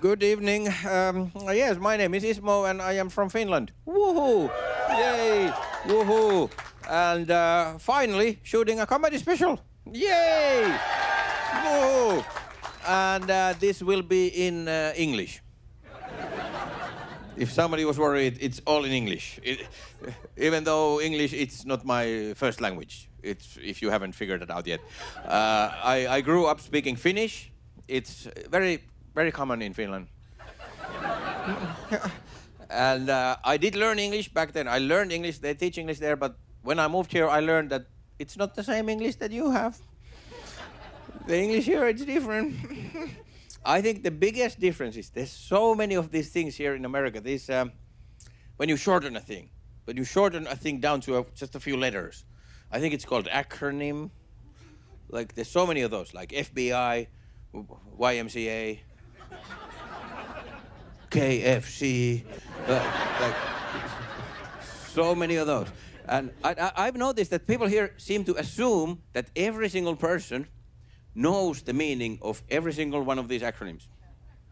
Good evening. Yes, my name is ISMO and I am from Finland. Woohoo! Yay! Woohoo! And finally, shooting a comedy special. Yay! Woohoo! And this will be in English. If somebody was worried, it's all in English. Even though English, it's not my first language. It's, if you haven't figured it out yet. I grew up speaking Finnish. It's very common in Finland. And I did learn English back then. I learned English, they teach English there, but when I moved here, I learned that it's not the same English that you have. The English here, it's different. I think the biggest difference is there's so many of these things here in America. These, when you shorten a thing, down to just a few letters. I think it's called acronym. Like there's so many of those, like FBI, YMCA, KFC, like so many of those. And I've noticed that people here seem to assume that every single person knows the meaning of every single one of these acronyms.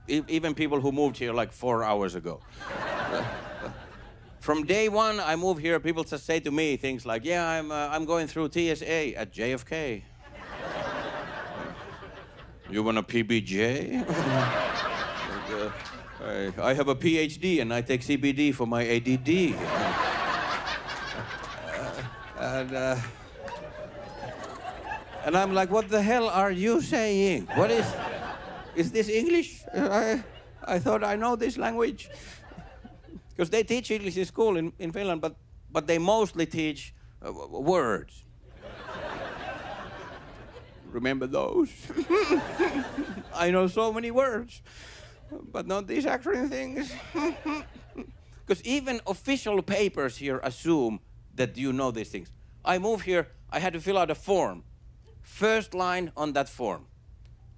Even people who moved here like 4 hours ago. From day one I moved here, people just say to me things like, yeah, I'm going through TSA at JFK. You want a PBJ? I have a PhD and I take CBD for my ADD. And I'm like, what the hell are you saying? What is this English? I thought I know this language. Because they teach English in school in Finland, but they mostly teach words. Remember those? I know so many words, but not these acronym things. Because even official papers here assume that you know these things. I moved here, I had to fill out a form. First line on that form,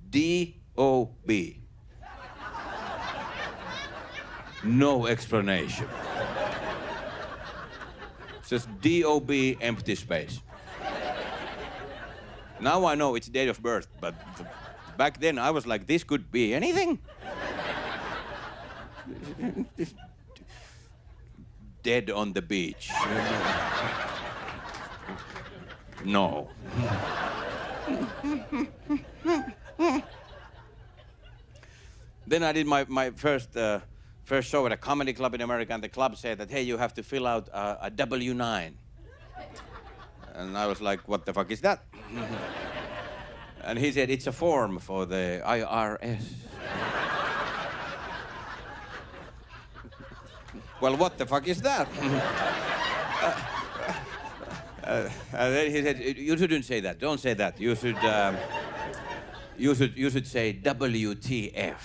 D-O-B. No explanation. It says D-O-B, empty space. Now I know it's date of birth, but back then I was like, this could be anything. Dead on the beach. No. Then I did my first show at a comedy club in America, and the club said that, hey, you have to fill out a W-9. And I was like, what the fuck is that? And he said, it's a form for the IRS. Well, what the fuck is that? And then he said, you shouldn't say that. Don't say that. You should say WTF.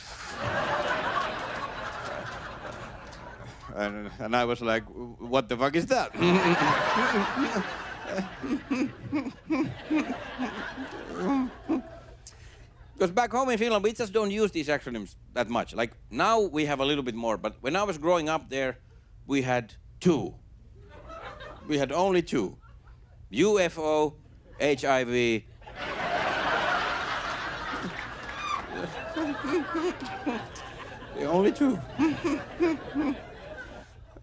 And I was like, what the fuck is that? Because back home in Finland, we just don't use these acronyms that much. Like, now we have a little bit more, but when I was growing up there, we had two. We had only two. UFO, HIV. The only two.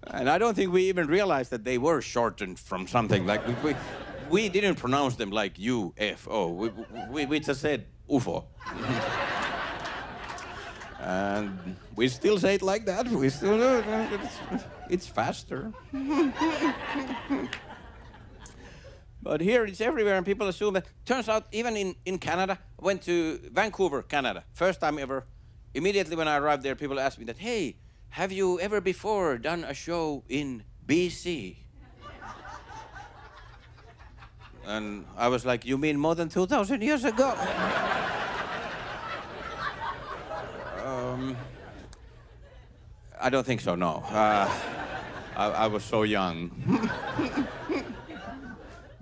And I don't think we even realized that they were shortened from something. Like, we didn't pronounce them like UFO. We just said UFO. And we still say it like that. We still do it. It's faster. But here it's everywhere, and people assume that. Turns out, even in Canada, I went to Vancouver, Canada, first time ever. Immediately when I arrived there, people asked me that, hey, have you ever before done a show in BC? And I was like, you mean more than 2,000 years ago? I don't think so, no. I was so young.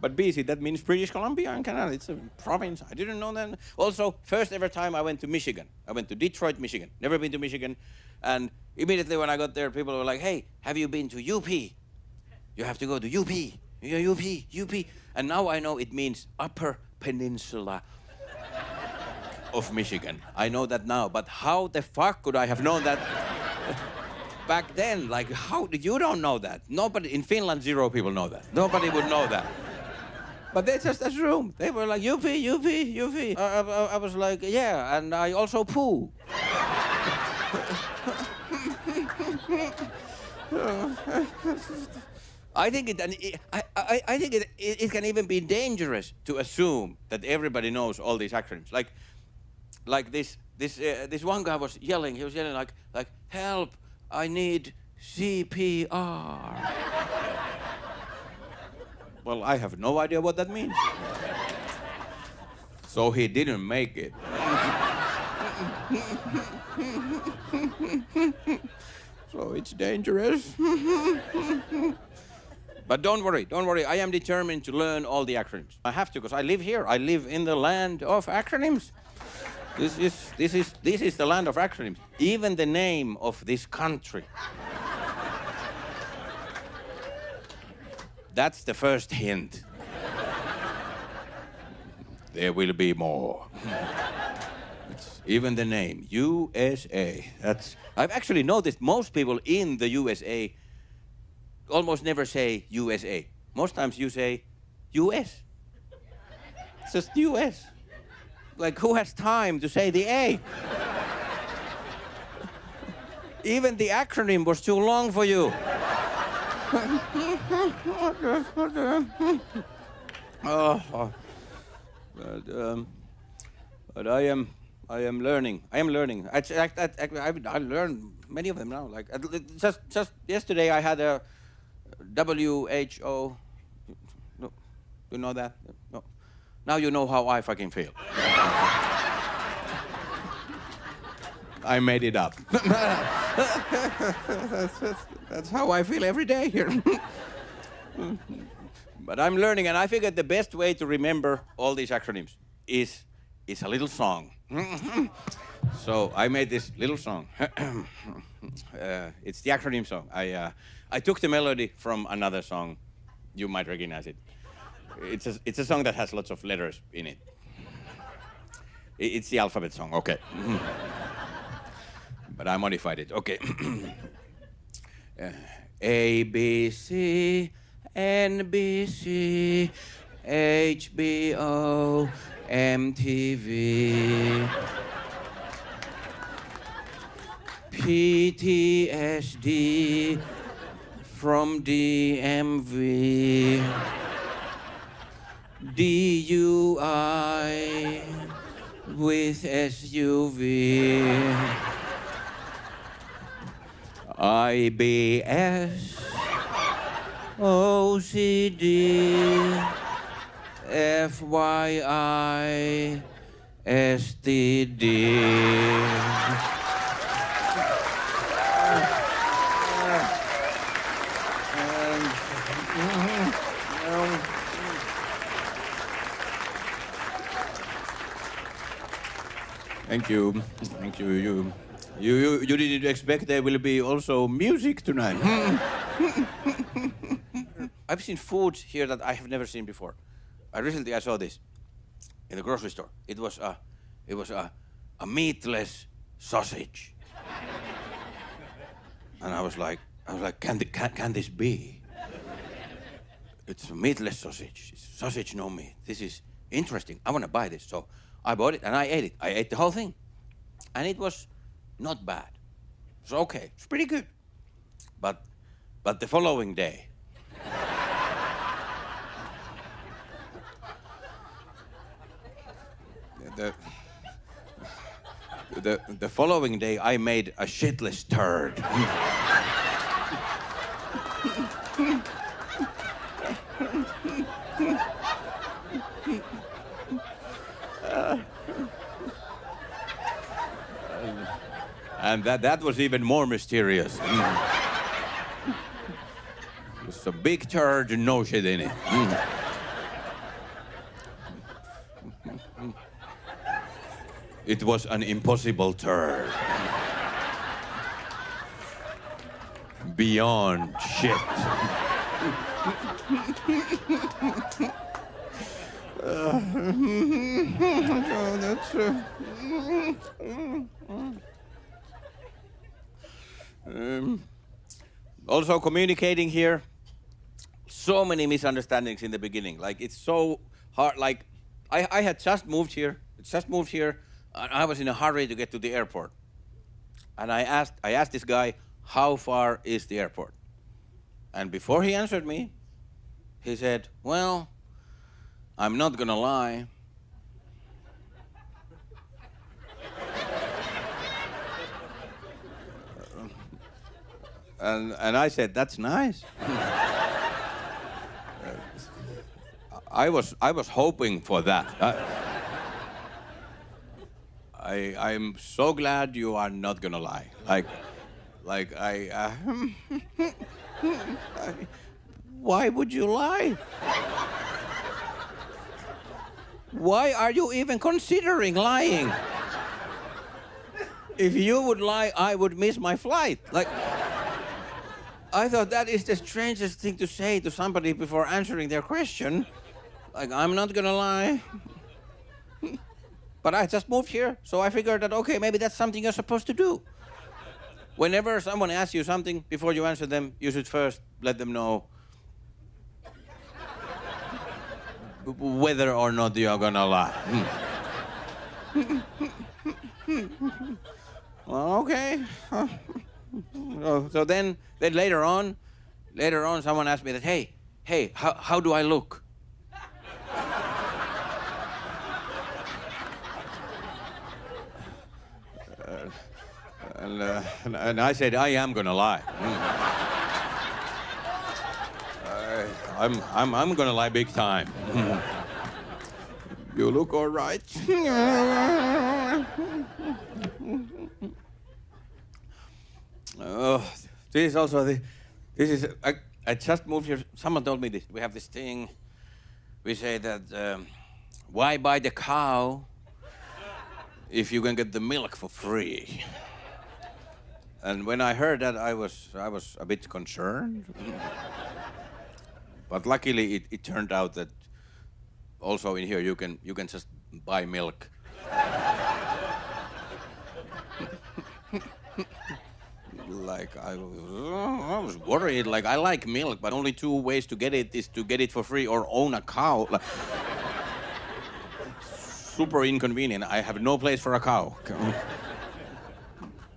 But BC, that means British Columbia in Canada. It's a province. I didn't know that. Also, first ever time I went to Michigan. I went to Detroit, Michigan. Never been to Michigan. And immediately when I got there, people were like, hey, have you been to UP? You have to go to UP. Yeah, UP. And now I know it means Upper Peninsula of Michigan. I know that now, but how the fuck could I have known that back then? Like, how did you don't know that? Nobody in Finland, 0 people know that. Nobody would know that. But they just assumed. They were like, you pee, you pee, you pee. I was like, yeah, and I also poo. I think it can even be dangerous to assume that everybody knows all these acronyms. Like this one guy was yelling. He was yelling like help! I need CPR. Well, I have no idea what that means. So he didn't make it. So it's dangerous. But don't worry. I am determined to learn all the acronyms. I have to, because I live here. I live in the land of acronyms. This is the land of acronyms. Even the name of this country. That's the first hint. There will be more. Even the name, USA. I've actually noticed most people in the USA almost never say USA. Most times you say US. It's just US. Like, who has time to say the A? Even the acronym was too long for you. But I am learning. I learned many of them now. Like just yesterday, I had a WHO. No, you know that? No. Now you know how I fucking feel. I made it up. That's how I feel every day here. But I'm learning, and I figured the best way to remember all these acronyms is a little song. So I made this little song. It's the acronym song. I took the melody from another song. You might recognize it. It's a song that has lots of letters in it. It's the alphabet song, okay. But I modified it, okay. A, B, C, NBC, HBO, MTV, PTSD from DMV, DUI with SUV, IBS, OCD, FYI, STD. Thank you. Thank you. You didn't expect there will be also music tonight. I've seen foods here that I have never seen before. Recently I saw this in the grocery store. It was a meatless sausage. And I was like, can this be? It's a meatless sausage. It's sausage, no meat. This is interesting. I want to buy this. So I bought it and I ate it. I ate the whole thing. And it was not bad. It's okay. It's pretty good. But the following day, the following day, I made a shitless turd. And that was even more mysterious. It was a big turd and no shit in it. It was an impossible turd. Beyond shit. That's, also communicating here, so many misunderstandings in the beginning. Like it's so hard. Like I had just moved here, and I was in a hurry to get to the airport. And I asked this guy, how far is the airport? And before he answered me, he said, well, I'm not gonna lie. And I said, that's nice. I was hoping for that. I'm so glad you are not gonna lie. Why would you lie? Why are you even considering lying? If you would lie, I would miss my flight. Like, I thought that is the strangest thing to say to somebody before answering their question. Like, I'm not gonna lie. But I just moved here, so I figured that, okay, maybe that's something you're supposed to do. Whenever someone asks you something, before you answer them, you should first let them know whether or not you're gonna lie. Well, okay. So then later on, someone asked me that, hey, how do I look? And I said, I am gonna lie. I'm gonna lie big time. You look all right. This is also I just moved here. Someone told me this. We have this thing. We say that why buy the cow if you can get the milk for free? And when I heard that, I was a bit concerned. But luckily, it turned out that also in here you can just buy milk. Like I was worried. Like I like milk, but only two ways to get it is to get it for free or own a cow. Like, super inconvenient. I have no place for a cow.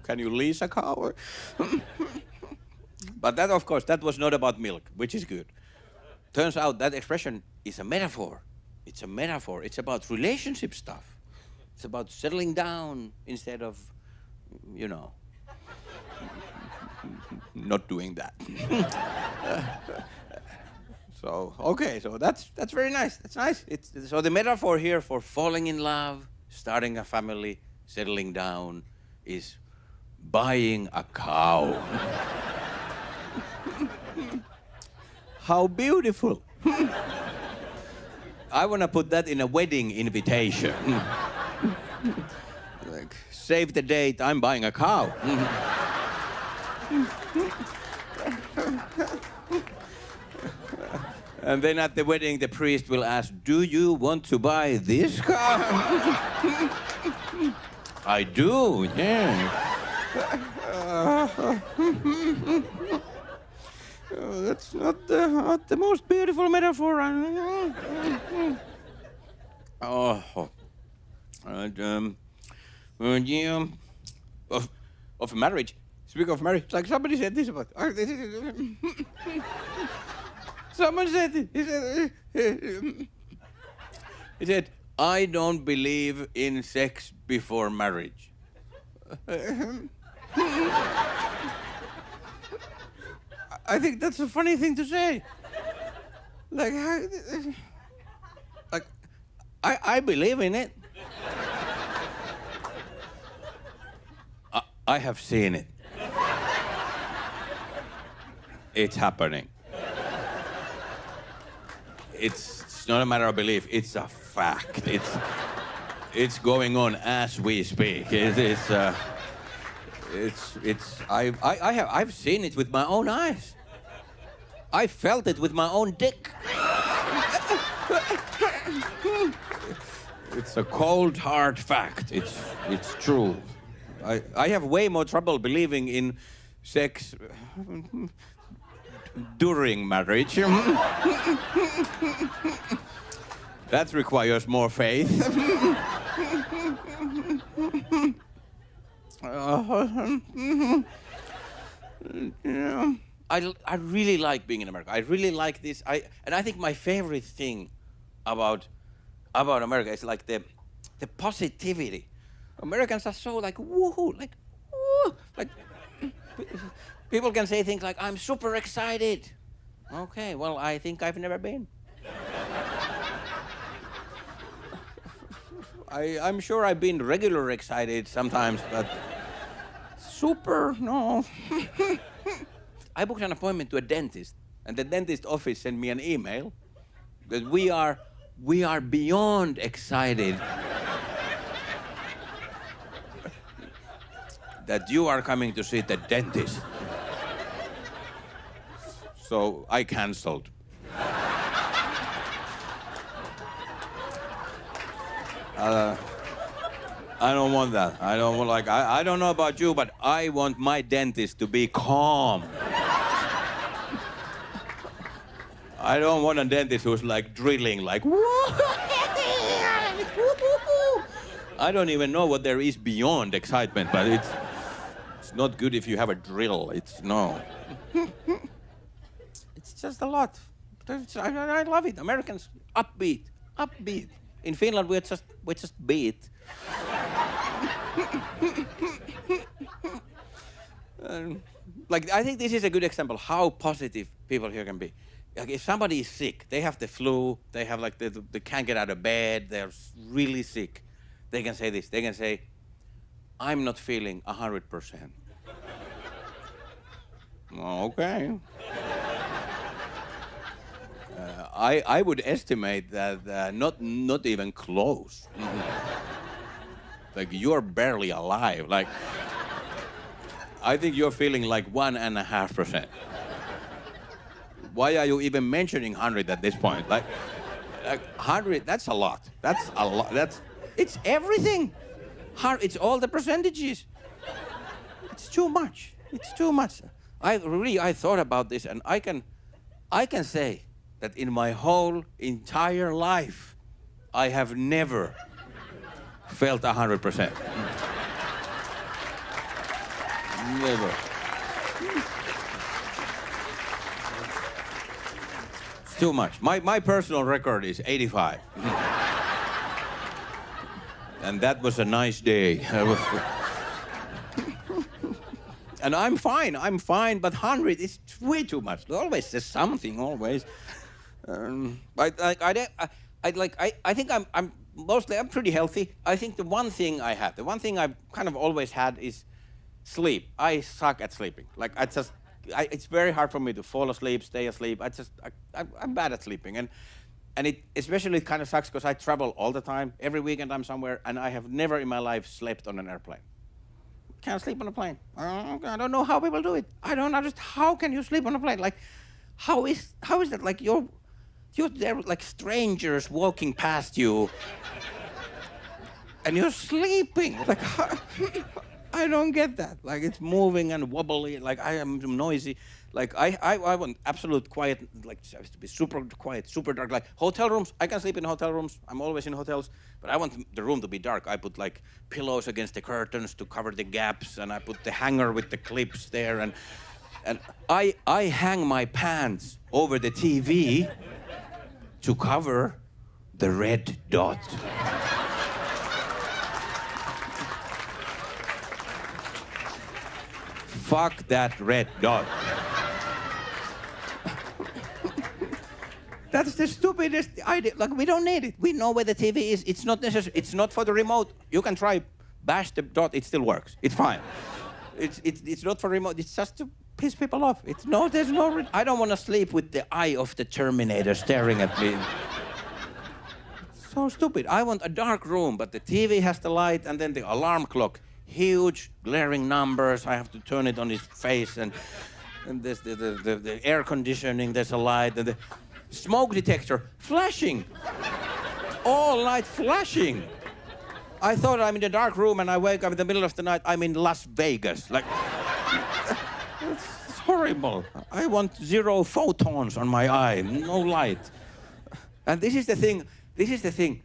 Can you lease a cow? But that, of course, that was not about milk, which is good. Turns out that expression is a metaphor. It's a metaphor. It's about relationship stuff. It's about settling down instead of, not doing that. So, okay, so that's very nice. That's nice. So the metaphor here for falling in love, starting a family, settling down is buying a cow. How beautiful. I want to put that in a wedding invitation. Like, save the date, I'm buying a cow. And then at the wedding, the priest will ask, do you want to buy this cow? I do, yeah. That's not the most beautiful metaphor. Of marriage. Speaking of marriage, like somebody said this about. Someone said it. He said, I don't believe in sex before marriage. I think that's a funny thing to say. Like I believe in it. I have seen it. It's happening. It's not a matter of belief. It's a fact. It's going on as we speak. I've seen it with my own eyes. I felt it with my own dick. It's a cold, hard fact. It's true. I have way more trouble believing in sex during marriage. That requires more faith. I really like being in America. I really like this. And I think my favorite thing about America is like the positivity. Americans are so like woohoo, like woo, like people can say things like I'm super excited. Okay, well I think I've never been. I'm sure I've been regular excited sometimes, but super no. I booked an appointment to a dentist, and the dentist office sent me an email that we are beyond excited that you are coming to see the dentist. So I canceled. I don't want that. I don't know about you, but I want my dentist to be calm. I don't want a dentist who's like drilling, like, I don't even know what there is beyond excitement, but it's not good if you have a drill. No. It's just a lot. I love it. Americans, upbeat. In Finland, we're just beat. I think this is a good example how positive people here can be. Like if somebody is sick, they have the flu, they have like they can't get out of bed, they're really sick. They can say this. They can say, "I'm not feeling 100%." Okay. I would estimate that not even close. Like you're barely alive. Like I think you're feeling like 1.5%. Why are you even mentioning 100 at this point? Like 100, that's a lot. That's a lot. It's everything. It's all the percentages. It's too much. It's too much. I thought about this, and I can say that in my whole entire life, I have never felt 100%. Never. It's too much. My personal record is 85. And that was a nice day. And I'm fine, but 100 is way too much. Always there's something, always. I think I'm pretty healthy. I think the one thing I've kind of always had is sleep. I suck at sleeping. Like it's very hard for me to fall asleep, stay asleep. I'm bad at sleeping, and it especially kind of sucks because I travel all the time. Every weekend I'm somewhere, and I have never in my life slept on an airplane. Can't sleep on a plane. I don't know how people do it. I don't understand. How can you sleep on a plane? Like, how is that? Like you're there like strangers walking past you, and you're sleeping. Like, I don't get that. Like it's moving and wobbly. Like I am noisy. Like I want absolute quiet. Like it has to be super quiet, super dark. Like hotel rooms, I can sleep in hotel rooms. I'm always in hotels, but I want the room to be dark. I put like pillows against the curtains to cover the gaps, and I put the hanger with the clips there, and I hang my pants over the TV to cover the red dot. Fuck that red dot. That's the stupidest idea. Like, we don't need it. We know where the TV is. It's not necessary. It's not for the remote. You can try bash the dot. It still works. It's fine. It's not for remote. It's just to piss people off. There's no. I don't want to sleep with the eye of the Terminator staring at me. It's so stupid. I want a dark room, but the TV has the light, and then the alarm clock. Huge, glaring numbers. I have to turn it on his face, and there's the air conditioning. There's a light, and the smoke detector flashing. all night flashing. I thought I'm in a dark room and I wake up in the middle of the night, I'm in Las Vegas. Like, it's horrible. I want 0 photons on my eye, no light. And this is the thing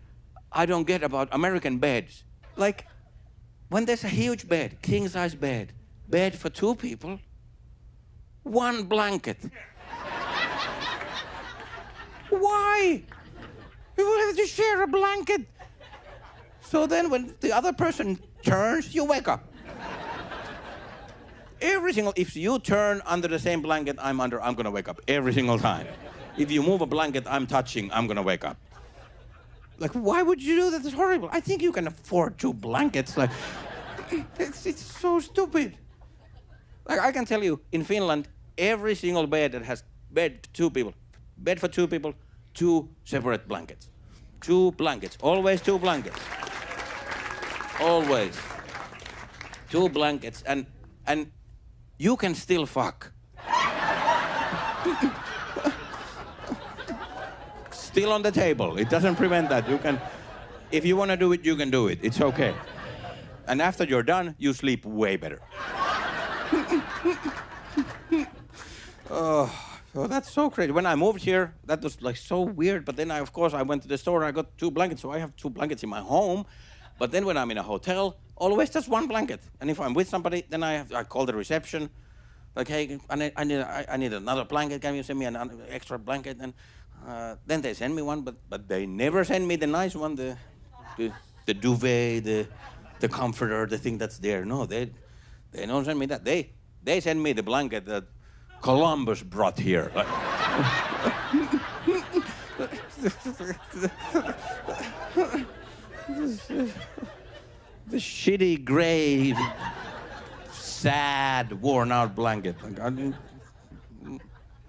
I don't get about American beds. Like, when there's a huge bed, king-size bed for 2 people, 1 blanket. Why? You will have to share a blanket. So then when the other person turns, you wake up. If you turn under the same blanket I'm under, I'm gonna wake up every single time. If you move a blanket I'm touching, I'm gonna wake up. Like, why would you do that? It's horrible. I think you can afford 2 blankets. Like, it's so stupid. Like, I can tell you, in Finland, every single bed that has bed for 2 people, 2 separate blankets. 2 blankets, always 2 blankets. Always. 2 blankets, and you can still fuck. Still on the table. It doesn't prevent that. You can, if you want to do it, you can do it. It's okay. And after you're done, you sleep way better. Oh, that's so crazy. When I moved here, that was like so weird. But then of course, I went to the store and I got 2 blankets. So I have 2 blankets in my home. But then when I'm in a hotel, always just 1 blanket. And if I'm with somebody, then I call the reception. Like, hey, I need another blanket. Can you send me an extra blanket? And then they send me one, but they never send me the nice one, the duvet, the comforter, the thing that's there. No, they don't send me that. They send me the blanket that Columbus brought here. Like, the shitty gray, sad, worn-out blanket. Like,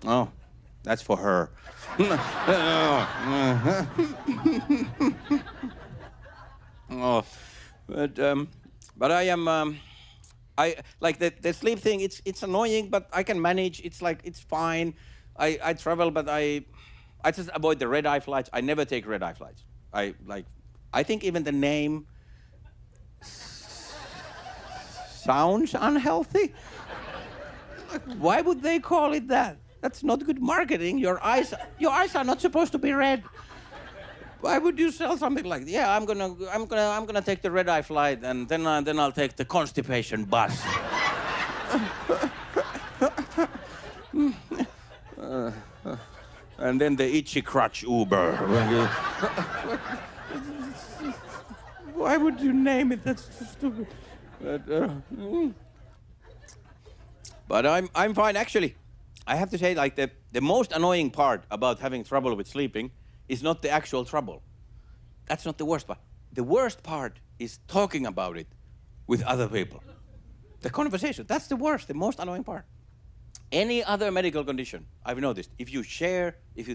oh, that's for her. Oh, but I am. I like the sleep thing. It's annoying, but I can manage. It's like it's fine. I travel, but I just avoid the red-eye flights. I never take red-eye flights. I think even the name sounds unhealthy. Like, why would they call it that? That's not good marketing. Your eyes are not supposed to be red. Why would you sell something like, yeah, I'm gonna take the red-eye flight and then I'll take the constipation bus. And then the itchy crutch Uber. Why would you name it? That's so stupid. But I'm fine. Actually, I have to say, like, the most annoying part about having trouble with sleeping is not the actual trouble. That's not the worst part. The worst part is talking about it with other people. The conversation, that's the worst, the most annoying part. Any other medical condition, I've noticed, if you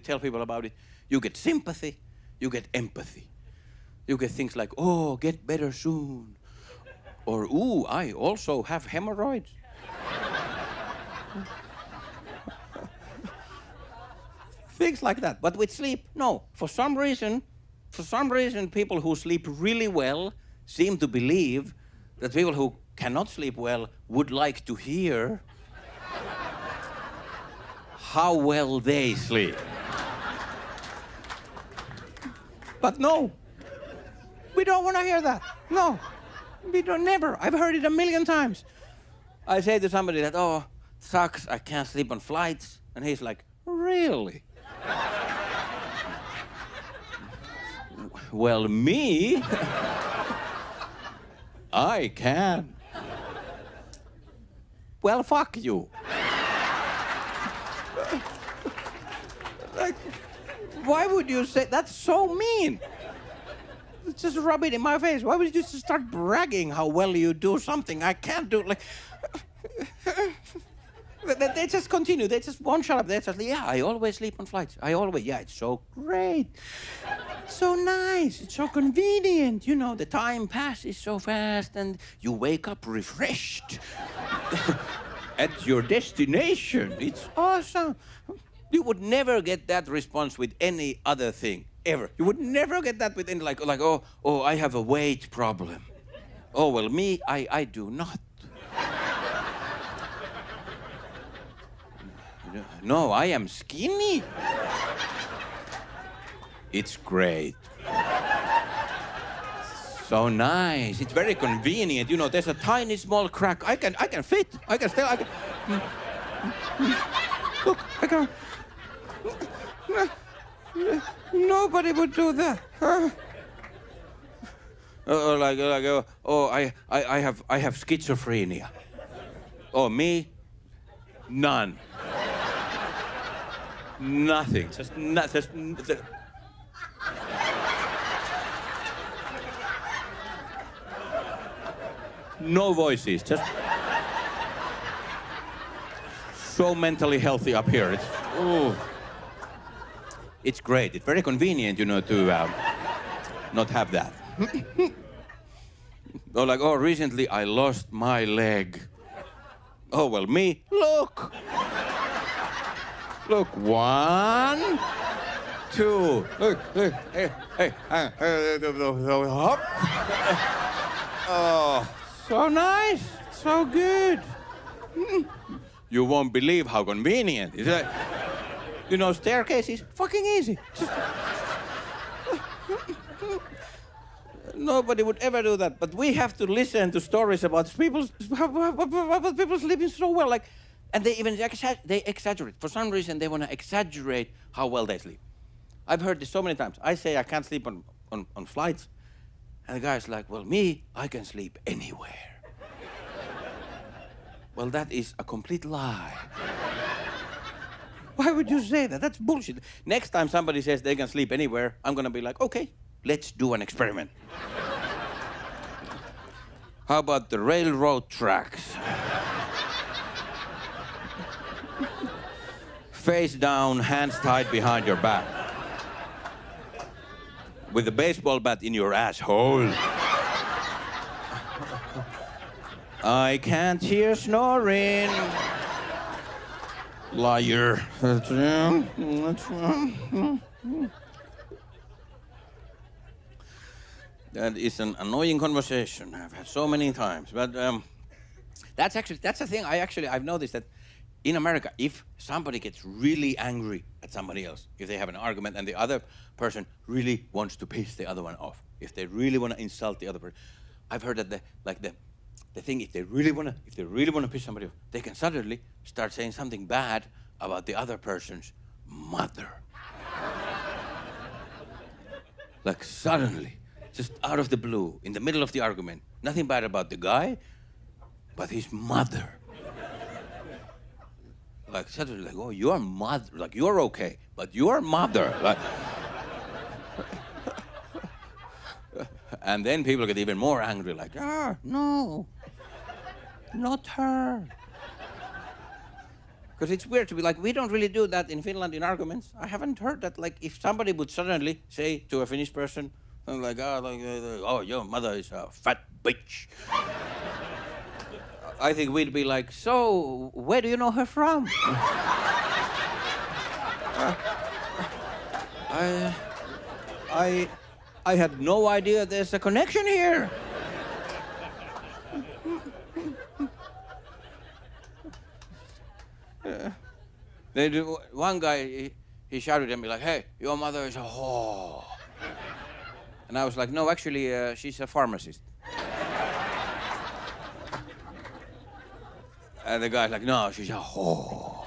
tell people about it, you get sympathy, you get empathy. You get things like, oh, get better soon. Or, ooh, I also have hemorrhoids. Things like that. But with sleep, no. For some reason, people who sleep really well seem to believe that people who cannot sleep well would like to hear how well they sleep. But no, we don't want to hear that. No, we don't, never. I've heard it a million times. I say to somebody that, oh, sucks, I can't sleep on flights. And he's like, really? Well, me, I can. Well, fuck you. Like, why would you say, that's so mean. Just rub it in my face. Why would you just start bragging how well you do something I can't do? Like, they just continue. They just won't shut up. They just, yeah, I always sleep on flights. Yeah, it's so great. It's so nice. It's so convenient. You know, the time passes so fast and you wake up refreshed at your destination. It's awesome. You would never get that response with any other thing. Ever. You would never get that with any, like, oh, I have a weight problem. Oh, well, me, I do not. No, I am skinny. It's great. So nice. It's very convenient. You know, there's a tiny small crack. I can fit. I can. Look, I can. Nobody would do that. Huh? I have schizophrenia. Oh, me? None. Nothing. Just nothing. No voices. Just so mentally healthy up here. It's great. It's very convenient, you know, to not have that. Recently I lost my leg. Oh, well, me? Look. Look, 1, 2. Look. Hey. Hop. Oh, so nice. So good. You won't believe how convenient. Is that? You know, staircases, fucking easy. Nobody would ever do that, but we have to listen to stories about people sleeping so well, and they even exaggerate. For some reason, they want to exaggerate how well they sleep. I've heard this so many times. I say I can't sleep on flights, and the guy's like, well, me, I can sleep anywhere. Well, that is a complete lie. Why would you say that? That's bullshit. Next time somebody says they can sleep anywhere, I'm gonna be like, okay, let's do an experiment. How about the railroad tracks? Face down, hands tied behind your back. With a baseball bat in your asshole. I can't hear snoring. Liar. That is an annoying conversation I've had so many times. But that's a thing I've noticed that in America, if somebody gets really angry at somebody else, if they have an argument and the other person really wants to piss the other one off, if they really want to insult the other person, I've heard that the thing, if they really want to piss somebody off, they can suddenly start saying something bad about the other person's mother. Like suddenly, just out of the blue, in the middle of the argument, nothing bad about the guy, but his mother. Like suddenly, like, oh, your mother, like you're okay, but your mother, like. And then people get even more angry, like, no, not her. Because it's weird to be like, we don't really do that in Finland in arguments. I haven't heard that, like, if somebody would suddenly say to a Finnish person, like, oh, your mother is a fat bitch. I think we'd be like, so, where do you know her from? I had no idea there's a connection here. One guy, he shouted at me like, hey, your mother is a whore. And I was like, no, actually, she's a pharmacist. And the guy's like, no, she's a whore.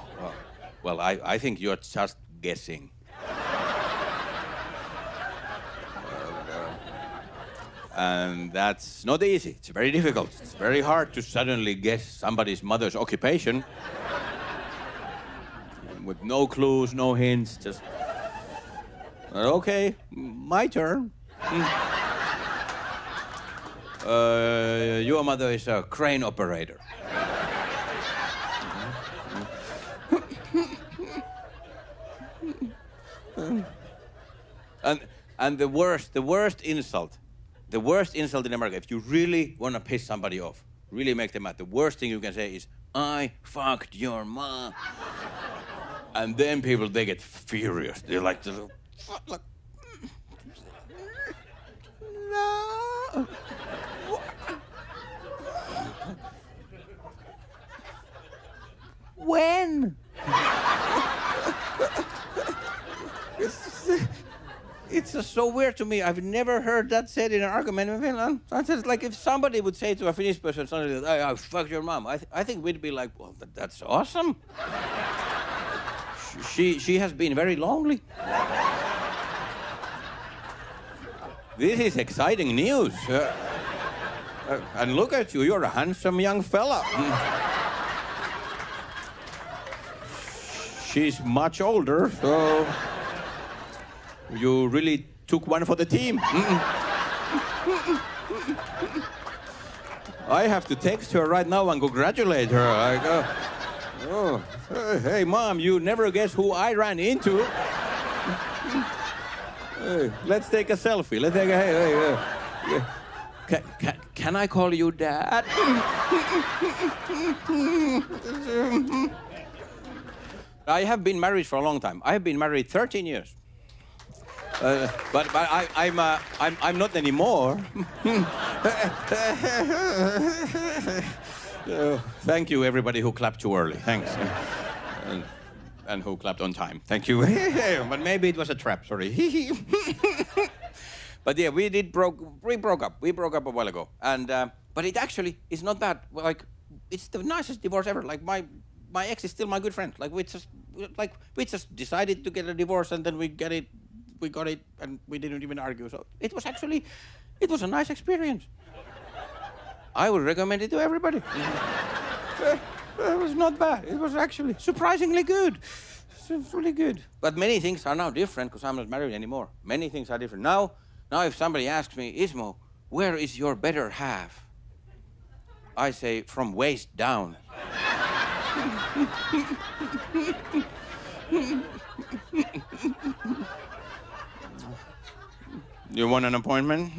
Well, I think you're just guessing. And that's not easy. It's very difficult. It's very hard to suddenly guess somebody's mother's occupation. With no clues, no hints, just... Okay, my turn. Your mother is a crane operator. And the worst insult in America, if you really want to piss somebody off, really make them mad, the worst thing you can say is, I fucked your mom. And then people, they get furious. They're like, No. When? It's just so weird to me. I've never heard that said in an argument in Finland. So it's just like if somebody would say to a Finnish person something like, I fucked your mom, I think we'd be like, well, that's awesome. She has been very lonely. This is exciting news. And look at you, you're a handsome young fella. She's much older, so you really took one for the team. I have to text her right now and congratulate her. I go, hey, Mom, you never guess who I ran into. Hey, let's take a selfie. Let's take a, can I call you Dad? I have been married for a long time. I have been married 13 years. But I'm not anymore. Thank you, everybody who clapped too early. Thanks. And who clapped on time. Thank you. But maybe it was a trap, sorry. But yeah, we broke up. We broke up a while ago. And but it actually is not bad. Like, it's the nicest divorce ever. Like, my ex is still my good friend. Like, we just decided to get a divorce, and then we got it, and we didn't even argue. So it was a nice experience. I would recommend it to everybody. It was not bad. It was actually surprisingly good. It's really good. But many things are now different because I'm not married anymore. Many things are different. Now if somebody asks me, Ismo, where is your better half? I say, from waist down. You want an appointment?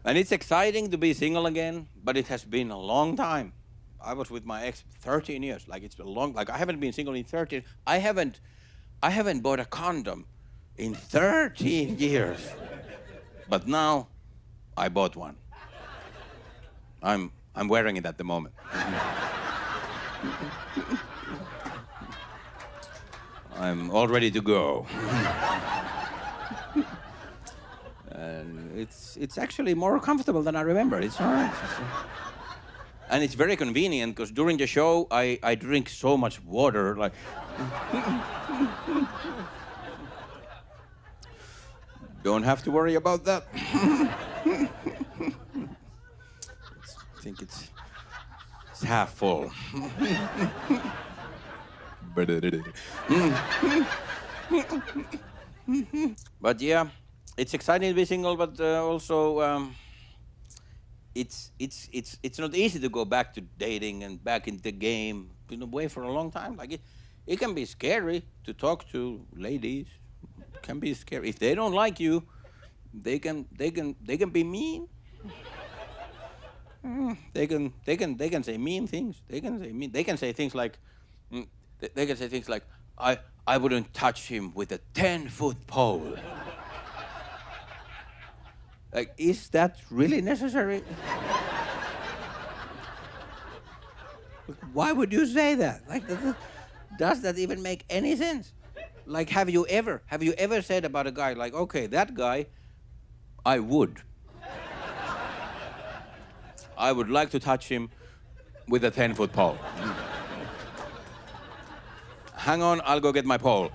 And it's exciting to be single again, but it has been a long time. I was with my ex 13 years. Like, it's a long, like, I haven't been single in 13. I haven't bought a condom in 13 years. But now I bought one. I'm wearing it at the moment. I'm all ready to go. And it's actually more comfortable than I remember. It's all right. And it's very convenient because during the show I drink so much water, like. Don't have to worry about that. I think it's half full. But yeah, it's exciting to be single, but also it's not easy to go back to dating and back in the game. Been away for a long time. Like, it can be scary to talk to ladies. It can be scary if they don't like you. They can be mean. They can say mean things. They can say things like. They can say things like, I wouldn't touch him with a 10-foot pole. Like, is that really necessary? Why would you say that? Like, does that even make any sense? Like, have you ever said about a guy, like, okay, that guy, I would like to touch him with a 10-foot pole. Hang on, I'll go get my pole.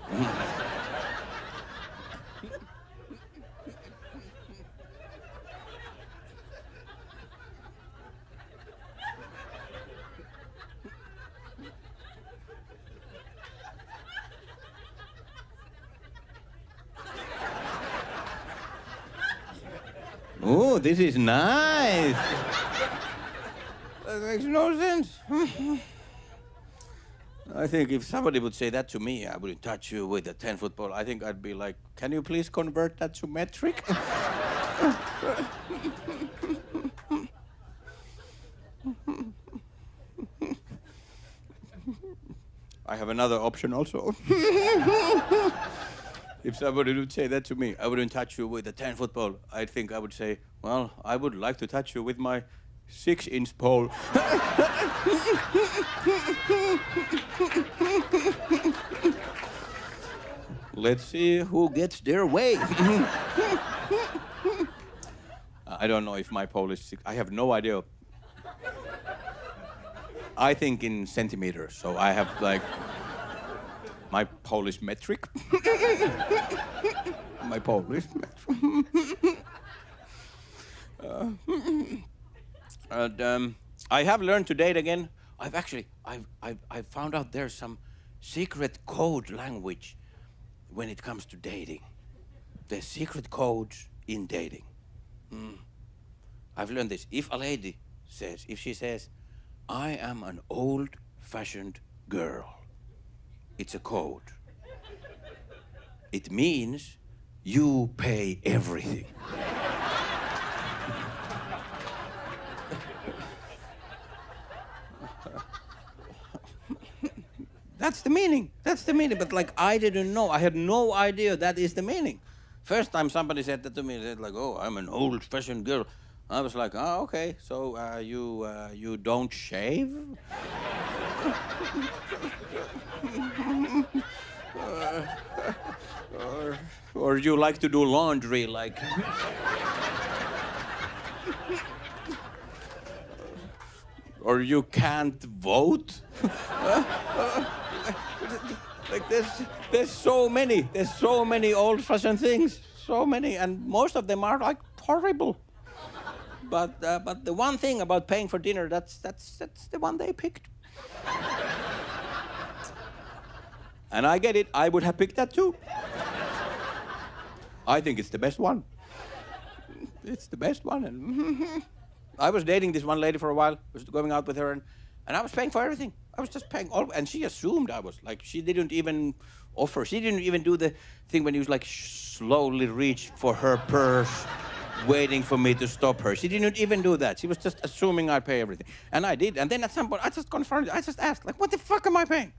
Oh, this is nice. That makes no sense. I think if somebody would say that to me, I wouldn't touch you with a 10-foot pole. I think I'd be like, can you please convert that to metric? I have another option also. If somebody would say that to me, I wouldn't touch you with a 10-foot pole. I think I would say, well, I would like to touch you with my 6-inch pole. Let's see who gets their way. I don't know if my pole is 6. I have no idea. I think in centimeters, so I have like my Polish metric. My Polish metric. I have learned to date again. I've found out there's some secret code language when it comes to dating. There's secret codes in dating. I've learned this. If she says, I am an old-fashioned girl, it's a code. It means you pay everything. That's the meaning. That's the meaning. But like, I didn't know. I had no idea that is the meaning. First time somebody said that to me, they said like, oh, I'm an old-fashioned girl. I was like, oh, okay. So you don't shave? Or you like to do laundry, like. Or you can't vote? Like there's so many old-fashioned things, so many, and most of them are like horrible. But the one thing about paying for dinner, that's the one they picked. And I get it. I would have picked that too. I think it's the best one. It's the best one. And I was dating this one lady for a while. I was going out with her, and I was paying for everything. I was just paying all, and she assumed I was. Like, she didn't even offer. She didn't even do the thing when you like slowly reach for her purse, waiting for me to stop her. She didn't even do that. She was just assuming I'd pay everything. And I did. And then at some point, I just confronted. I just asked, like, what the fuck am I paying?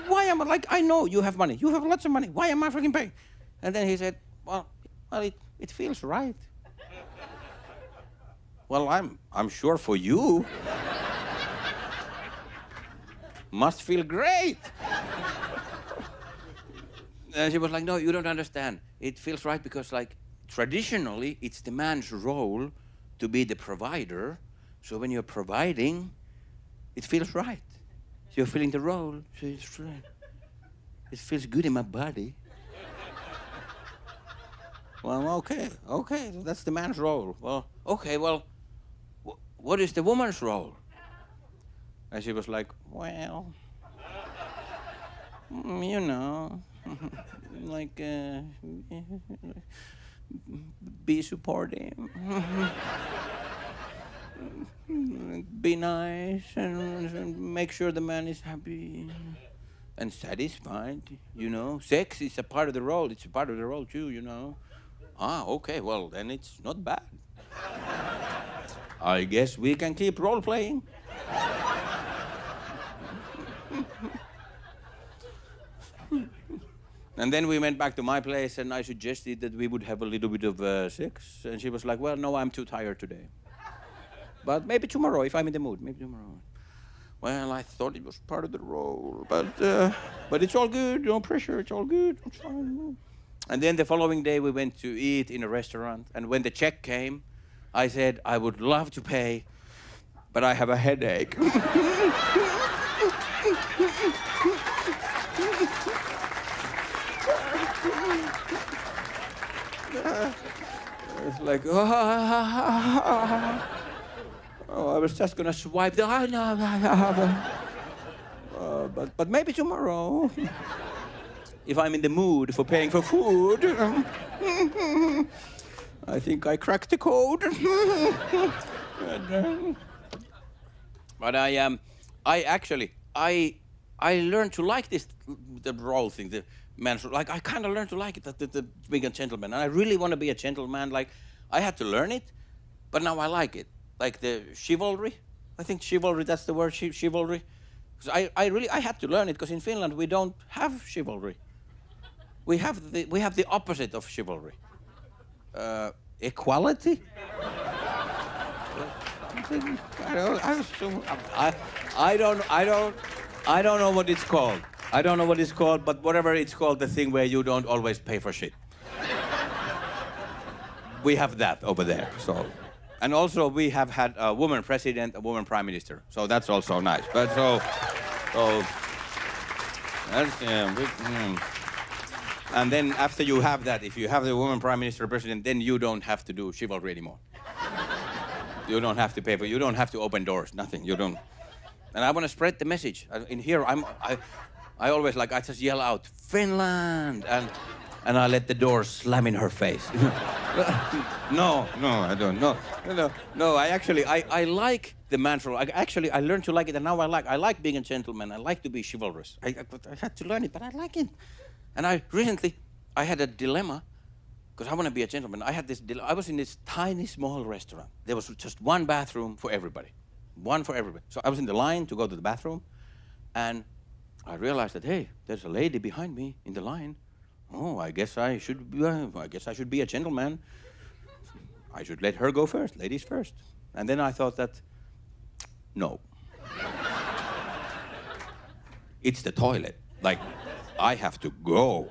Why am I, like, I know you have money. You have lots of money. Why am I freaking paying? And then he said, well, it feels right. Well, I'm sure for you. Must feel great. And she was like, no, you don't understand. It feels right because, like, traditionally, it's the man's role to be the provider. So when you're providing, it feels right. So you're feeling the role, so it's right. It feels good in my body. Well, okay, so that's the man's role. Well, okay, well, what is the woman's role? And she was like, well, you know, like, be supportive, be nice, and make sure the man is happy and satisfied, you know. Sex is a part of the role. It's a part of the role too, you know. Ah, okay, well, then it's not bad. I guess we can keep role-playing. And then we went back to my place, and I suggested that we would have a little bit of sex. And she was like, well, no, I'm too tired today. But maybe tomorrow, if I'm in the mood, maybe tomorrow. Well, I thought it was part of the role, but it's all good, no pressure, it's all good, it's fine. And then the following day, we went to eat in a restaurant, and when the check came, I said, I would love to pay, but I have a headache. It's like, oh, I was just gonna swipe the, but maybe tomorrow, if I'm in the mood for paying for food, I think I cracked the code. But I learned to like the role thing, the man's role. Like, I kind of learned to like it, the being a gentleman. And I really want to be a gentleman. Like, I had to learn it, but now I like it. Like the chivalry. I think chivalry, that's the word, chivalry. Because I had to learn it, because in Finland we don't have chivalry. We have the opposite of chivalry. Equality? I don't know what it's called. I don't know what it's called, but whatever it's called, the thing where you don't always pay for shit. We have that over there. So, and also we have had a woman president, a woman prime minister. So that's also nice. But so that's And then after you have that, if you have the woman prime minister or president, then you don't have to do chivalry anymore. You don't have to pay for. You don't have to open doors. Nothing. You don't. And I want to spread the message. In here, I always I just yell out Finland, and I let the door slam in her face. No, I don't. No. I like the mantra. I learned to like it, and now I like being a gentleman. I like to be chivalrous. I had to learn it, but I like it. And recently I had a dilemma because I want to be a gentleman. I was in this tiny small restaurant. There was just one bathroom for everybody. One for everybody. So I was in the line to go to the bathroom, and I realized that, hey, there's a lady behind me in the line. Oh, I guess I should be a gentleman. I should let her go first, ladies first. And then I thought that, no. It's the toilet. I have to go.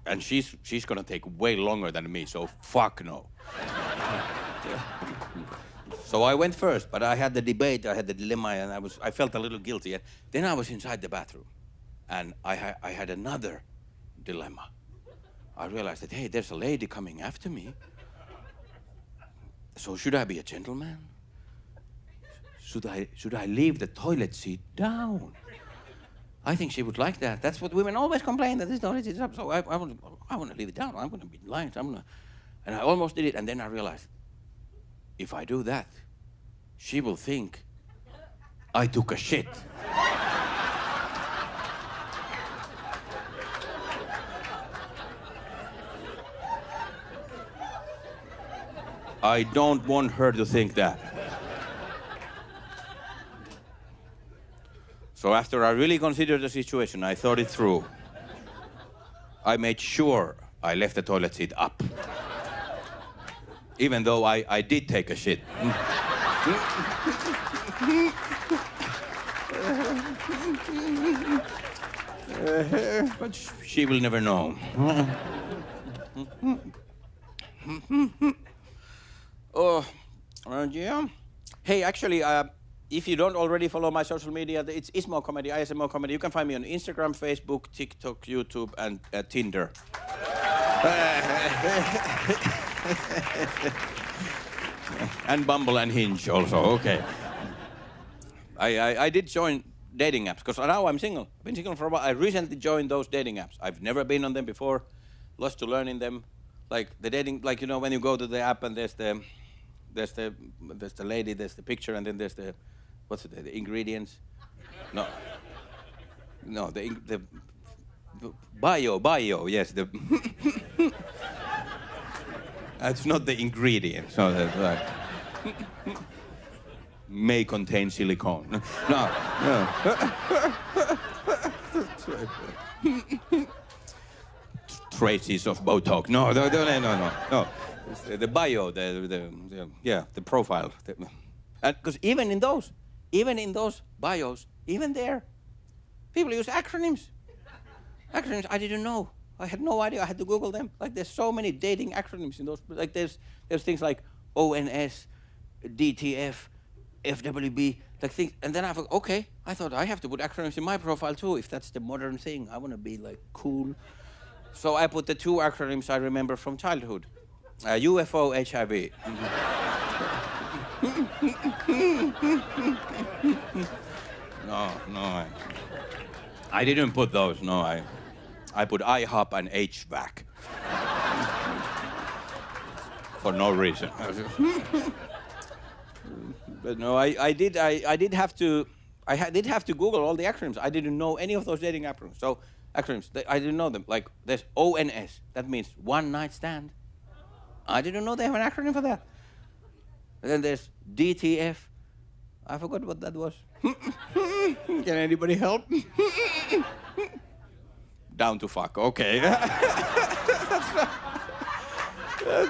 And she's gonna take way longer than me, so fuck no. So I went first, but I had the debate, I had the dilemma, and I felt a little guilty. And then I was inside the bathroom, and I had another dilemma. I realized that, hey, there's a lady coming after me. So should I be a gentleman? Should I leave the toilet seat down? I think she would like that. That's what women always complain, that this toilet seat is up. So I want to leave it down. I'm going to be in line. And I almost did it, and then I realized, if I do that, she will think I took a shit. I don't want her to think that. So after I really considered the situation, I thought it through. I made sure I left the toilet seat up. Even though I did take a shit. But she will never know. Yeah. Hey, actually, if you don't already follow my social media, it's ISMO Comedy, ISMO Comedy. You can find me on Instagram, Facebook, TikTok, YouTube, and Tinder. And Bumble and Hinge also, okay. I did join dating apps, because now I'm single. I've been single for a while. I recently joined those dating apps. I've never been on them before. Lots to learn in them. Like the dating, when you go to the app and there's the lady, there's the picture, and then there's the, the ingredients? No, the bio, yes, that's not the ingredient, so that's right. May contain silicone. No. Traces of Botox. No. The bio, the profile. Because even in those bios, even there, people use acronyms. Acronyms I didn't know. I had no idea. I had to Google them. There's so many dating acronyms in those. There's things like ONS, DTF, FWB, things. And then I thought, okay, I thought I have to put acronyms in my profile too, if that's the modern thing. I want to be cool. So I put the two acronyms I remember from childhood. UFO, HIV. No. I didn't put those, no. I put IHOP and HVAC. For no reason. But no, I did have to Google all the acronyms. I didn't know any of those dating acronyms. So acronyms, I didn't know them. There's ONS, that means one night stand. I didn't know they have an acronym for that. And then there's DTF. I forgot what that was. Can anybody help? Down to fuck. Okay.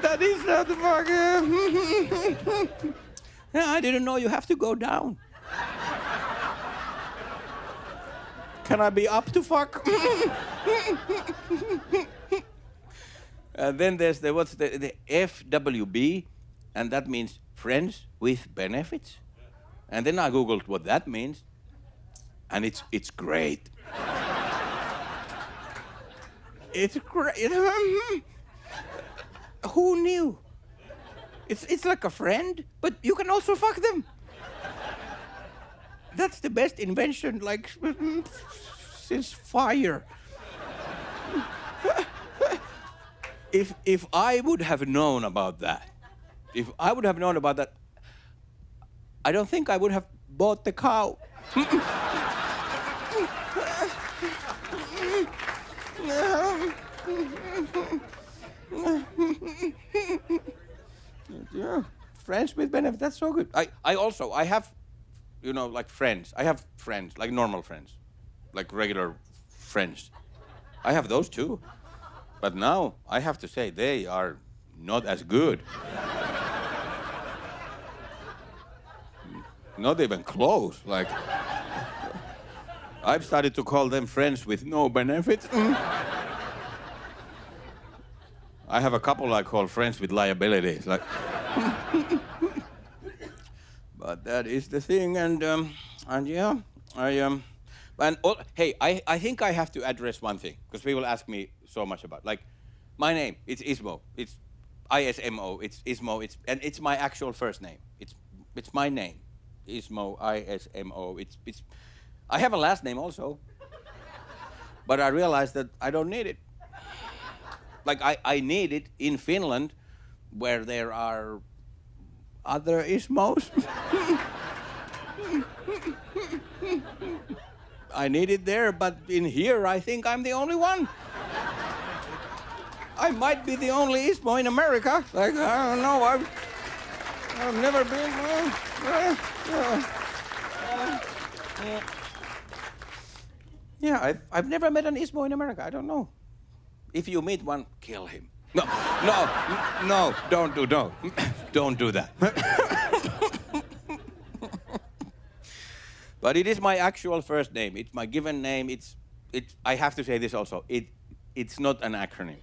That is not the fuck. Yeah, I didn't know you have to go down. Can I be up to fuck? And then there's the FWB, and that means friends with benefits. And then I googled what that means, and it's great. It's great. Who knew? It's like a friend, but you can also fuck them. That's the best invention, like, since fire. If I would have known about that, I don't think I would have bought the cow. Yeah, friends with benefits, that's so good. I have, like friends. I have friends, like normal friends, like regular friends. I have those too. But now I have to say they are not as good. Not even close. Like, I've started to call them friends with no benefits. I have a couple I call friends with liabilities. Like, but that is the thing, and yeah, hey, I think I have to address one thing because people ask me so much about, like, my name. It's ISMO. It's ISMO. It's ISMO. And it's my actual first name. It's my name. ISMO, ISMO. I have a last name also, but I realized that I don't need it. Like, I need it in Finland, where there are other ISMOs. I need it there, but in here, I think I'm the only one. I might be the only ISMO in America. Like, I don't know. I've never been. Yeah, I've never met an ISMO in America. I don't know. If you meet one, kill him. No, don't do that. But it is my actual first name. It's my given name. I have to say this also. It's not an acronym.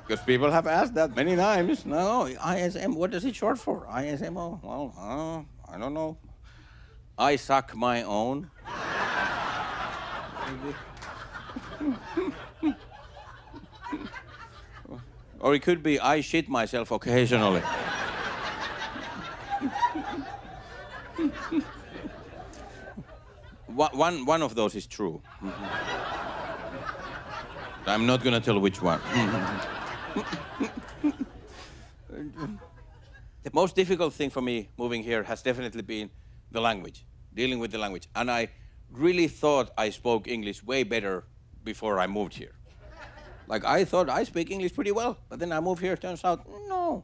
Because people have asked that many times. No, ISM, what is it short for? ISMO? Well, I don't know. I suck my own. Or it could be I shit myself occasionally. One of those is true. I'm not gonna tell which one. The most difficult thing for me moving here has definitely been the language, dealing with the language. And I really thought I spoke English way better before I moved here. Like, I thought I speak English pretty well, but then I moved here, turns out, no.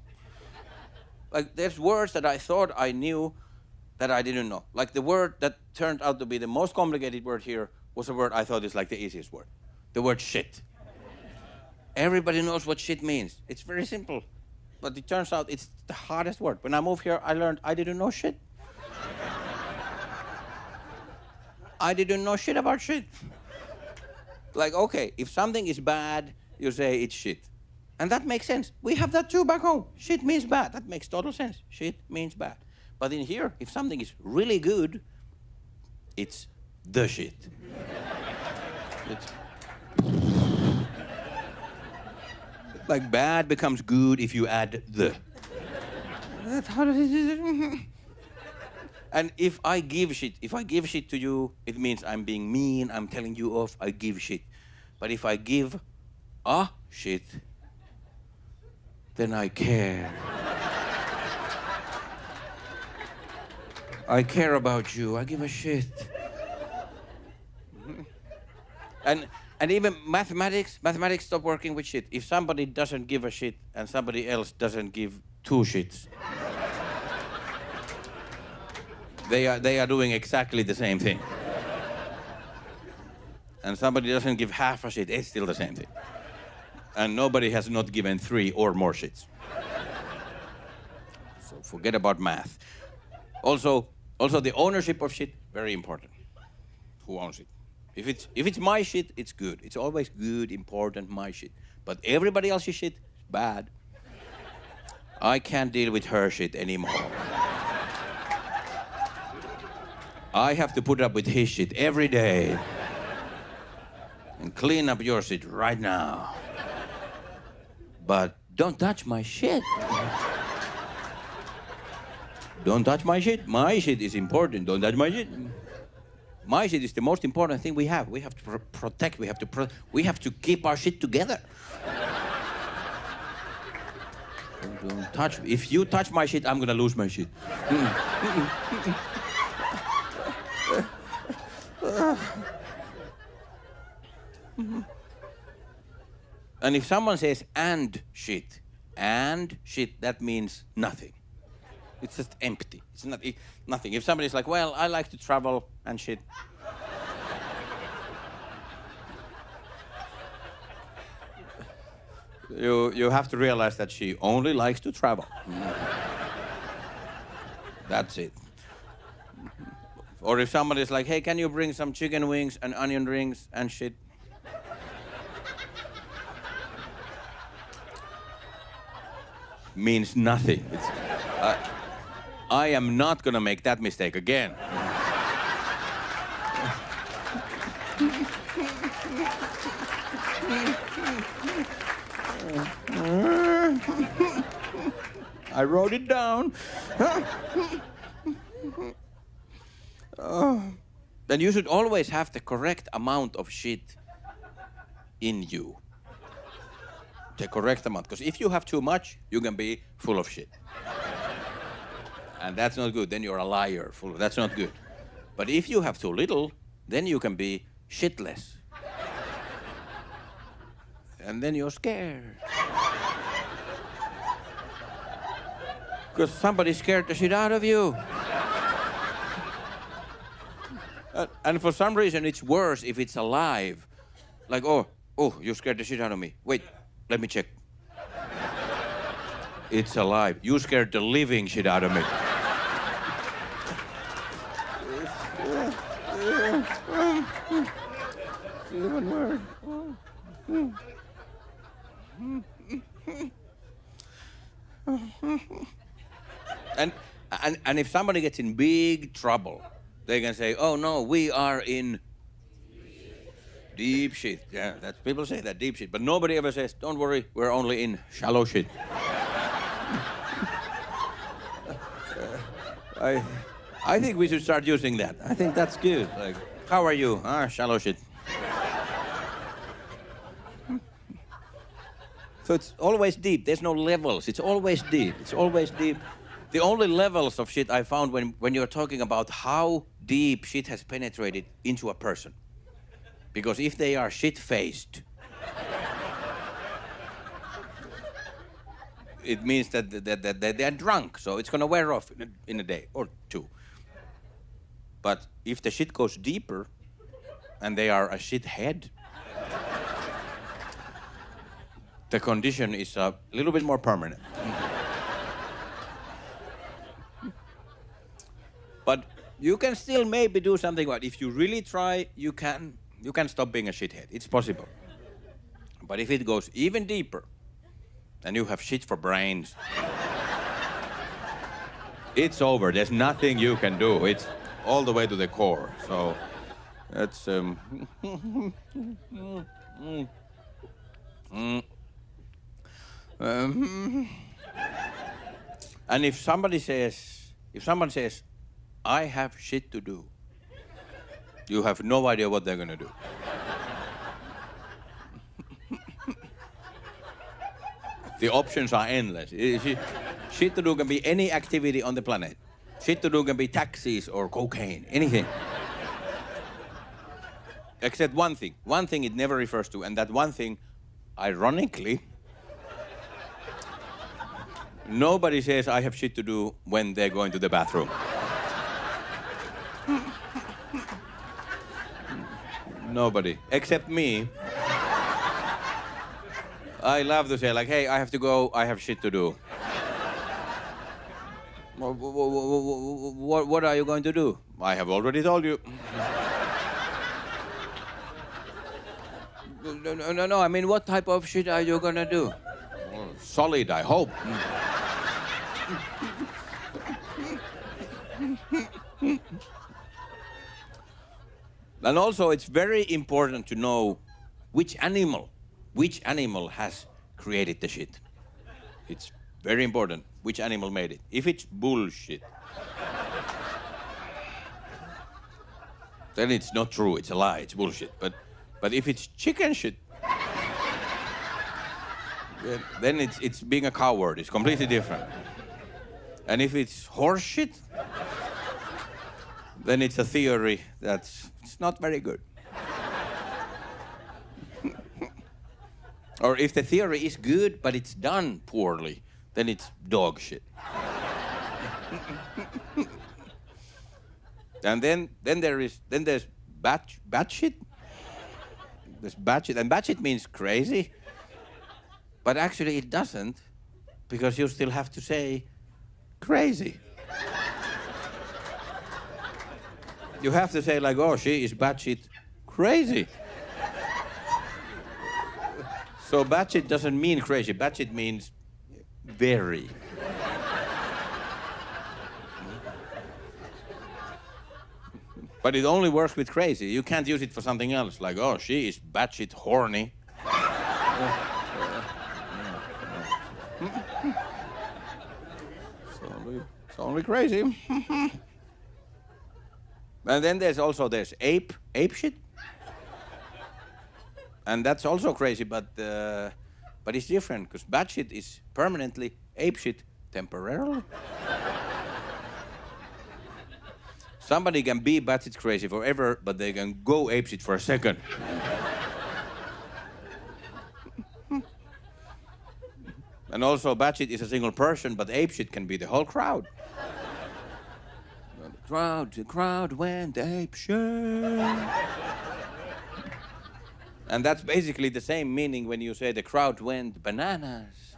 Like, there's words that I thought I knew that I didn't know. Like, the word that turned out to be the most complicated word here was a word I thought is like the easiest word. The word shit. Everybody knows what shit means. It's very simple. But it turns out it's the hardest word. When I moved here, I learned I didn't know shit. I didn't know shit about shit. Like, okay, if something is bad, you say it's shit. And that makes sense. We have that too back home. Shit means bad. That makes total sense. Shit means bad. But in here, if something is really good, it's the shit. Like, bad becomes good if you add the. And if I give shit to you, it means I'm being mean, I'm telling you off, I give shit. But if I give a shit, then I care. I care about you, I give a shit. And even mathematics stop working with shit. If somebody doesn't give a shit and somebody else doesn't give two shits, they are doing exactly the same thing. and somebody doesn't give half a shit, it's still the same thing. And nobody has not given 3 or more shits. So forget about math. Also the ownership of shit, very important. Who owns it? If it's my shit, it's good. It's always good, important, my shit. But everybody else's shit, bad. I can't deal with her shit anymore. I have to put up with his shit every day. And clean up your shit right now. But don't touch my shit. Don't touch my shit. My shit is important. Don't touch my shit. My shit is the most important thing we have. We have to protect. We have to keep our shit together. Don't touch. If you touch my shit, I'm gonna lose my shit. And if someone says and shit, that means nothing. It's just empty. It's not nothing. If somebody's like, well, I like to travel and shit. You have to realize that she only likes to travel. That's it. Or if somebody's like, hey, can you bring some chicken wings and onion rings and shit? Means nothing. I am not gonna make that mistake again. I wrote it down. Then you should always have the correct amount of shit in you. The correct amount. Because if you have too much, you can be full of shit. And that's not good. Then you're a liar. That's not good. But if you have too little, then you can be shitless. And then you're scared. Because somebody scared the shit out of you. And for some reason, it's worse if it's alive. Like, oh, you scared the shit out of me. Wait, let me check. It's alive. You scared the living shit out of me. Even word. And if somebody gets in big trouble, they can say, oh no, we are in deep shit. Yeah, people say that, deep shit. But nobody ever says, don't worry, we're only in shallow shit. I think we should start using that. I think that's good. Like, how are you? Shallow shit. So it's always deep. There's no levels. It's always deep. It's always deep. The only levels of shit I found when you're talking about how deep shit has penetrated into a person. Because if they are shit-faced, it means that they're drunk, so it's gonna wear off in a day or two. But if the shit goes deeper and they are a shithead, the condition is a little bit more permanent. But you can still maybe do something about it. If you really try, you can stop being a shithead. It's possible. But if it goes even deeper, and you have shit for brains, it's over. There's nothing you can do. It's all the way to the core. So that's and if someone says, I have shit to do, you have no idea what they're gonna do. The options are endless. Shit to do can be any activity on the planet. Shit to do can be taxis or cocaine, anything. Except one thing. One thing it never refers to, and that one thing, ironically, nobody says I have shit to do when they're going to the bathroom. Nobody. Except me. I love to say like, hey, I have to go, I have shit to do. What are you going to do? I have already told you. No, I mean, what type of shit are you gonna do? Solid, I hope. And also, it's very important to know which animal has created the shit. It's very important which animal made it. If it's bullshit, then it's not true, it's a lie, it's bullshit. But if it's chicken shit, then it's being a coward, it's completely different. And if it's horse shit, then it's a theory it's not very good. Or if the theory is good, but it's done poorly, then it's dog shit. And then there's bat shit. There's bat shit, and bat shit means crazy. But actually it doesn't, because you still have to say crazy. You have to say like, oh, she is batshit crazy. So batshit doesn't mean crazy. Batshit means very. But it only works with crazy. You can't use it for something else. Like, oh, she is batshit horny. It's only crazy. And then there's ape shit. And that's also crazy, but it's different, because batshit is permanently, ape shit temporarily. Somebody can be batshit crazy forever, but they can go ape shit for a second. And also batshit is a single person, but ape shit can be the whole crowd. The crowd went ape shit. And that's basically the same meaning when you say the crowd went bananas.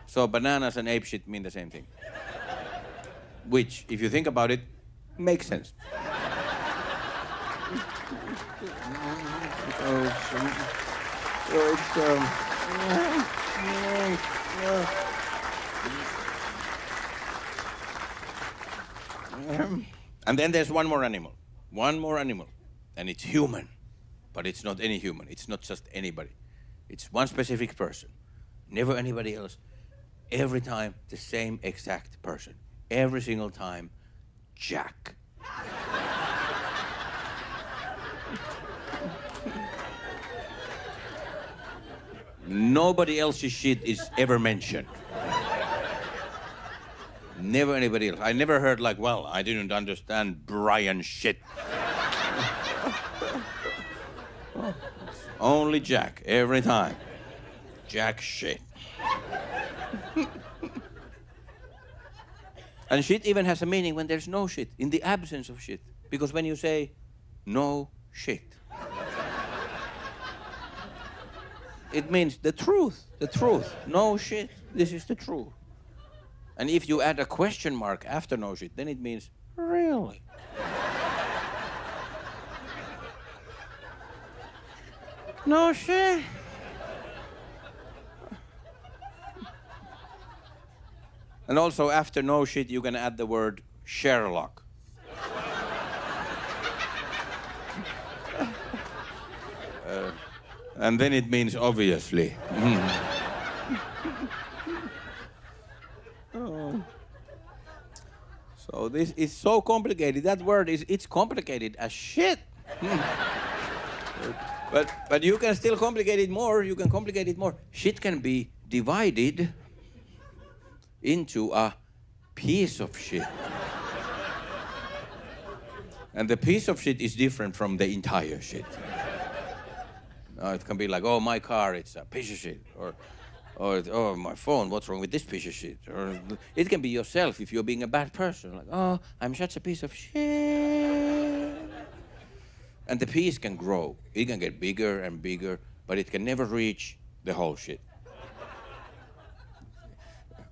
So bananas and ape shit mean the same thing. Which, if you think about it, makes sense. And then there's one more animal, and it's human. But it's not any human. It's not just anybody. It's one specific person. Never anybody else. Every time, the same exact person. Every single time, Jack. Nobody else's shit is ever mentioned. Never anybody else. I never heard like, well, I didn't understand Brian's shit. Only Jack, every time. Jack shit. And shit even has a meaning when there's no shit, in the absence of shit. Because when you say, no shit, it means the truth, no shit, this is the truth. And if you add a question mark after no shit, then it means, really? No shit. And also after no shit, you can add the word Sherlock. And then it means obviously. Oh. So this is so complicated. That word it's complicated as shit. But you can still complicate it more. Shit can be divided into a piece of shit. And the piece of shit is different from the entire shit. It can be like, oh, my car, it's a piece of shit. Or oh, my phone, what's wrong with this piece of shit? Or it can be yourself if you're being a bad person. Like, oh, I'm such a piece of shit. And the piece can grow. It can get bigger and bigger, but it can never reach the whole shit.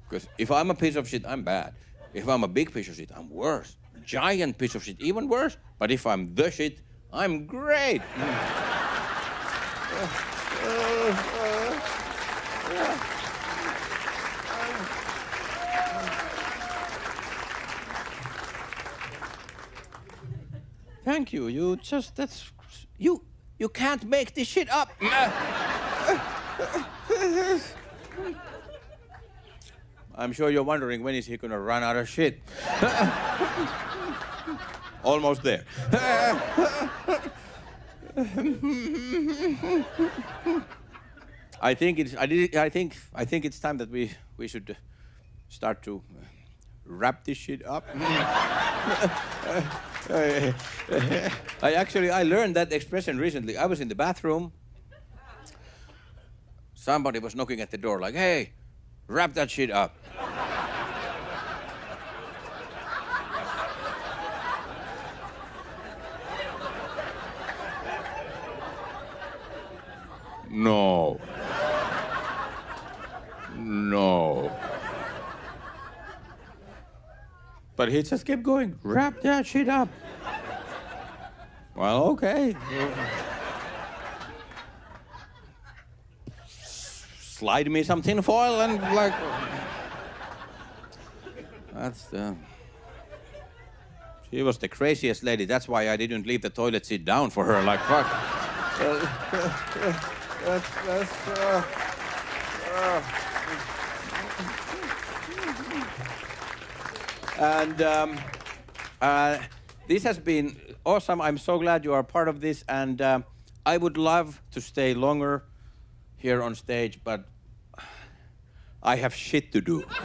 Because if I'm a piece of shit, I'm bad. If I'm a big piece of shit, I'm worse. Giant piece of shit, even worse. But if I'm the shit, I'm great. Thank you. You can't make this shit up. I'm sure you're wondering, when is he gonna run out of shit? Almost there. I think it's time that we should start to wrap this shit up. I learned that expression recently. I was in the bathroom. Somebody was knocking at the door like, "Hey, wrap that shit up." No. No. But he just kept going, "Wrap that shit up." Well, okay. Slide me some tin foil and like... She was the craziest lady. That's why I didn't leave the toilet seat down for her. Like, fuck. And this has been awesome. I'm so glad you are part of this, and I would love to stay longer here on stage, but I have shit to do.